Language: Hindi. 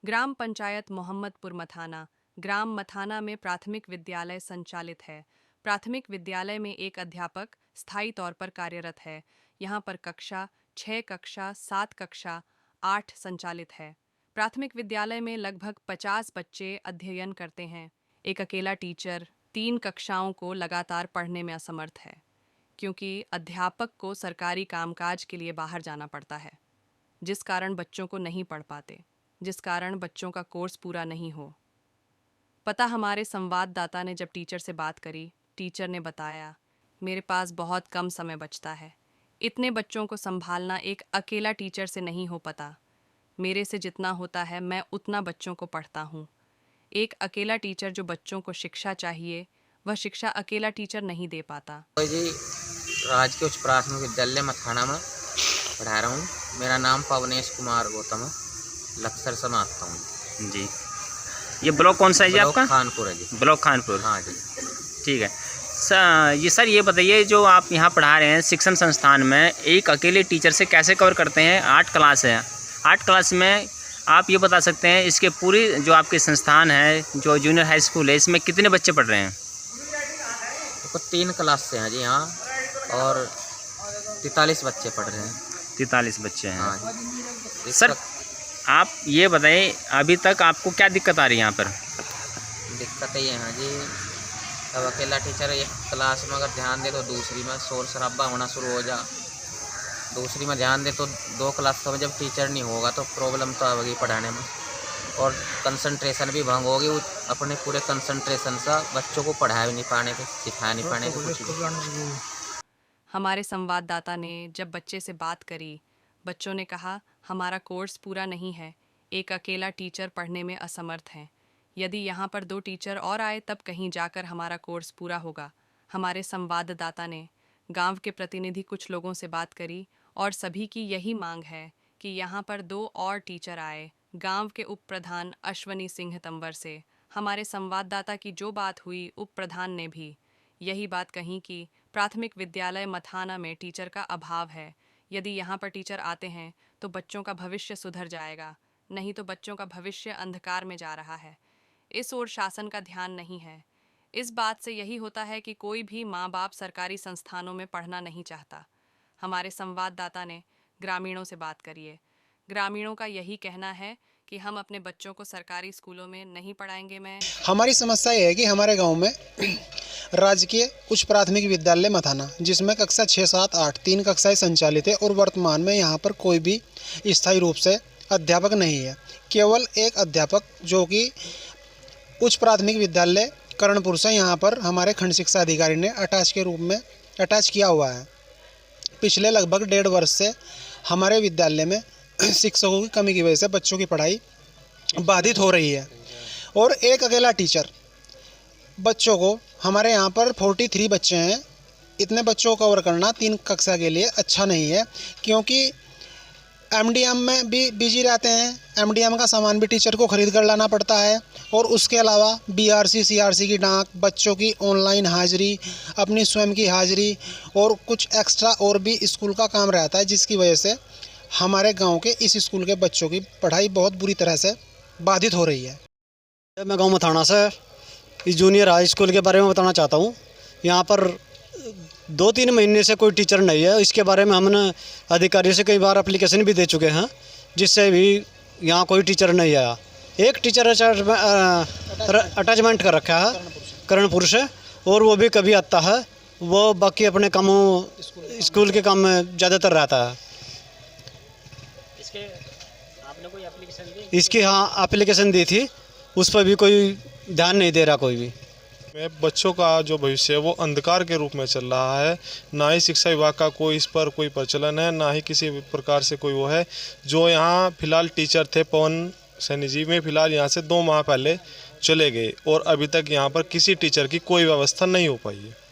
ग्राम पंचायत मोहम्मदपुर मथाना। ग्राम मथाना में प्राथमिक विद्यालय संचालित है। प्राथमिक विद्यालय में एक अध्यापक स्थायी तौर पर कार्यरत है। यहाँ पर कक्षा 6, कक्षा 7, कक्षा 8 संचालित है। प्राथमिक विद्यालय में लगभग 50 बच्चे अध्ययन करते हैं। एक अकेला टीचर 3 कक्षाओं को लगातार पढ़ने में असमर्थ है, क्योंकि अध्यापक को सरकारी कामकाज के लिए बाहर जाना पड़ता है, जिस कारण बच्चों को नहीं पढ़ पाते, जिस कारण बच्चों का कोर्स पूरा नहीं हो पता। हमारे संवाददाता ने जब टीचर से बात करी, टीचर ने बताया, मेरे पास बहुत कम समय बचता है। इतने बच्चों को संभालना एक अकेला टीचर से नहीं हो पता। मेरे से जितना होता है मैं उतना बच्चों को पढ़ता हूँ। एक अकेला टीचर जो बच्चों को शिक्षा चाहिए, वह शिक्षा अकेला टीचर नहीं दे पाता। जी, राजकीय उच्च प्राथमिक विद्यालय मथाना में पढ़ा रहा हूँ। मेरा नाम पवनेश कुमार गौतम है। लक्सर से मैं आता हूँ जी। ये ब्लॉक कौन सा है जी आपका? खानपुर है जी। ब्लॉक खानपुर। हाँ जी। ठीक है सर, ये बताइए, जो आप यहाँ पढ़ा रहे हैं शिक्षण संस्थान में, एक अकेले टीचर से कैसे कवर करते हैं? 8 क्लास है। 8 क्लास में आप ये बता सकते हैं, इसके पूरी जो आपके संस्थान है, जो जूनियर हाई स्कूल है, इसमें कितने बच्चे पढ़ रहे हैं? तो 3 क्लास से हैं जी यहाँ, और 43 बच्चे पढ़ रहे हैं। 43 बच्चे हैं। हाँ जी। सर, आप ये बताइए, अभी तक आपको क्या दिक्कत आ रही है यहाँ पर? दिक्कत ये है जी, अब अकेला टीचर एक क्लास में अगर ध्यान दे तो दूसरी में शोर शराबा होना शुरू हो जा। दूसरी में ध्यान दे तो 2 क्लासों में जब टीचर नहीं होगा तो प्रॉब्लम तो आएगी पढ़ाने में, और कंसंट्रेशन भी भंग होगी। वो अपने पूरे कंसंट्रेशन से बच्चों को पढ़ा भी नहीं पाने के, सिखा नहीं पाने के कुछ भी। हमारे संवाददाता ने जब बच्चे से बात करी, बच्चों ने कहा, हमारा कोर्स पूरा नहीं है, एक अकेला टीचर पढ़ने में असमर्थ हैं। यदि यहाँ पर 2 टीचर और आए तब कहीं जाकर हमारा कोर्स पूरा होगा। हमारे संवाददाता ने गांव के प्रतिनिधि कुछ लोगों से बात करी और सभी की यही मांग है कि यहाँ पर 2 और टीचर आए। गांव के उप प्रधान अश्वनी सिंह तंवर से हमारे संवाददाता की जो बात हुई, उप प्रधान ने भी यही बात कही कि प्राथमिक विद्यालय मथाना में टीचर का अभाव है। यदि यहाँ पर टीचर आते हैं तो बच्चों का भविष्य सुधर जाएगा, नहीं तो बच्चों का भविष्य अंधकार में जा रहा है। इस ओर शासन का ध्यान नहीं है। इस बात से यही होता है कि कोई भी माँ बाप सरकारी संस्थानों में पढ़ना नहीं चाहता। हमारे संवाददाता ने ग्रामीणों से बात करिए। ग्रामीणों का यही कहना है कि हम अपने बच्चों को सरकारी स्कूलों में नहीं पढ़ाएंगे। हमारी समस्या ये है कि हमारे गांव में राजकीय उच्च प्राथमिक विद्यालय मथाना, जिसमें कक्षा 6, 7, 8 3 कक्षाएं संचालित है, और वर्तमान में यहाँ पर कोई भी स्थायी रूप से अध्यापक नहीं है। केवल एक अध्यापक जो कि उच्च प्राथमिक विद्यालय कर्णपुर से यहाँ पर हमारे खंड शिक्षा अधिकारी ने अटैच के रूप में अटैच किया हुआ है। पिछले लगभग 1.5 वर्ष से हमारे विद्यालय में शिक्षकों की कमी की वजह से बच्चों की पढ़ाई बाधित हो रही है, और एक अकेला टीचर बच्चों को, हमारे यहाँ पर 43 बच्चे हैं, इतने बच्चों को कवर करना 3 कक्षा के लिए अच्छा नहीं है, क्योंकि एमडीएम में भी बिजी रहते हैं। एमडीएम का सामान भी टीचर को खरीद कर लाना पड़ता है, और उसके अलावा बीआरसी सीआरसी की डाक, बच्चों की ऑनलाइन हाजिरी, अपनी स्वयं की हाजिरी, और कुछ एक्स्ट्रा और भी स्कूल का काम रहता है, जिसकी वजह से हमारे गांव के इस स्कूल के बच्चों की पढ़ाई बहुत बुरी तरह से बाधित हो रही है। मैं गांव मथाना से इस जूनियर हाई स्कूल के बारे में बताना चाहता हूं। यहाँ पर 2-3 महीने से कोई टीचर नहीं है। इसके बारे में हमने अधिकारियों से कई बार एप्लीकेशन भी दे चुके हैं, जिससे भी यहाँ कोई टीचर नहीं आया। एक टीचर अटैचमेंट कर रखा है कर्णपुर से, और वो भी कभी आता है, वो बाकी अपने कामों स्कूल के काम में ज़्यादातर रहता है। आपने कोई एप्लीकेशन दी? इसकी हाँ एप्लीकेशन दी थी, उस पर भी कोई ध्यान नहीं दे रहा कोई भी। बच्चों का जो भविष्य है वो अंधकार के रूप में चल रहा है। ना ही शिक्षा विभाग का कोई इस पर कोई प्रचलन है, ना ही किसी प्रकार से कोई वो है। जो यहाँ फिलहाल टीचर थे पवन सैनी जी, में फिलहाल यहाँ से 2 माह पहले चले गए, और अभी तक यहाँ पर किसी टीचर की कोई व्यवस्था नहीं हो पाई है।